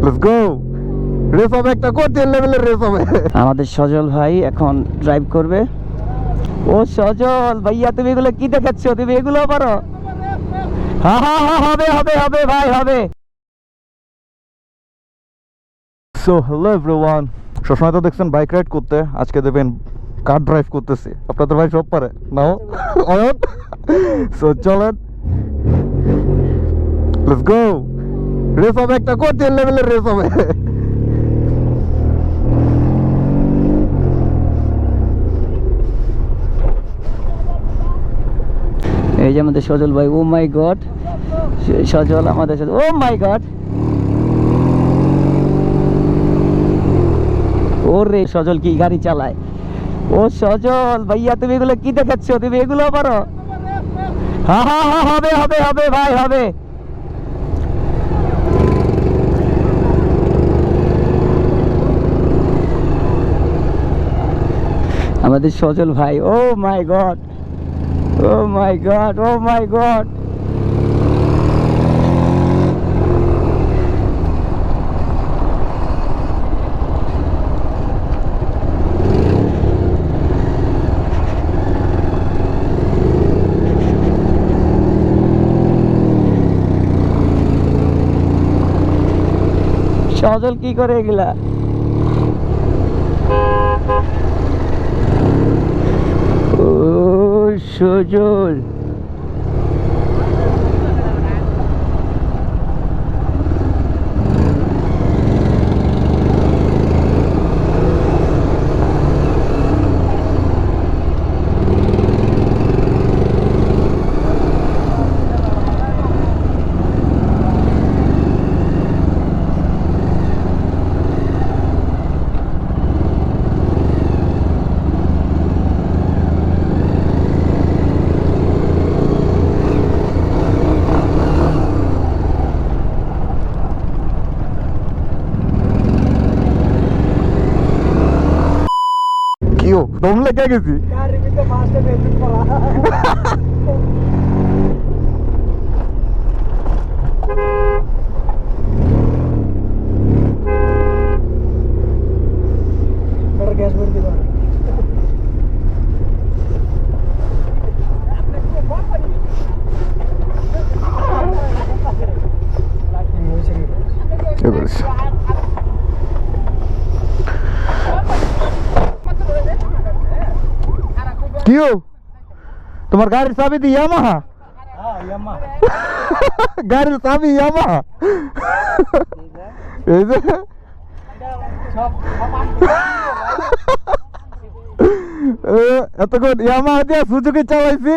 Let's go. Race হবে, একটা কঠিন লেভেলের রেস হবে। আমাদের সজল ভাই এখন ড্রাইভ করবে। ও সজল ভাইয়া, তুমি এগুলো কি দেখাচ্ছ? তুমি এগুলো পারো? হ্যাঁ হ্যাঁ হ্যাঁ, হবে হবে হবে ভাই, হবে। সো হ্যালো এভরিওয়ান, সবসময় তো দেখছেন বাইক রাইড করতে, আজকে দেখবেন কার ড্রাইভ করতেছি। আপনাদের ভাই সব পারে নাও অয়ন। সো চলেন, লেটস গো। রেস হবে, একটা কঠিন লেভেলের রেস হবে। এই যে আমাদের সজল ভাই, ও মাই গড, সজল আমাদের সাথে, ও মাই গড। ওরে সজল কি গাড়ি চালায়! ও সজল ভাইয়া, তুমি এগুলো কি দেখাচ্ছ? তুমি এগুলো পারো? হ্যাঁ হ্যাঁ হ্যাঁ, হবে হবে হবে ভাই, হবে। আমাদের সজল ভাই, ও মাই গড, ও মাই গড, ও মাই গড। সজল কি করে এগুলা? ও সজল, কিও দম লেগে গেছি। কিও তোমার গাড়ির চাবি দি ইয়ামাহা? গাড়ির চাবি ইয়ামাহা? এই যে এতক্ষণ ইয়ামাহা দিয়ে সুজুকি চালাইছি।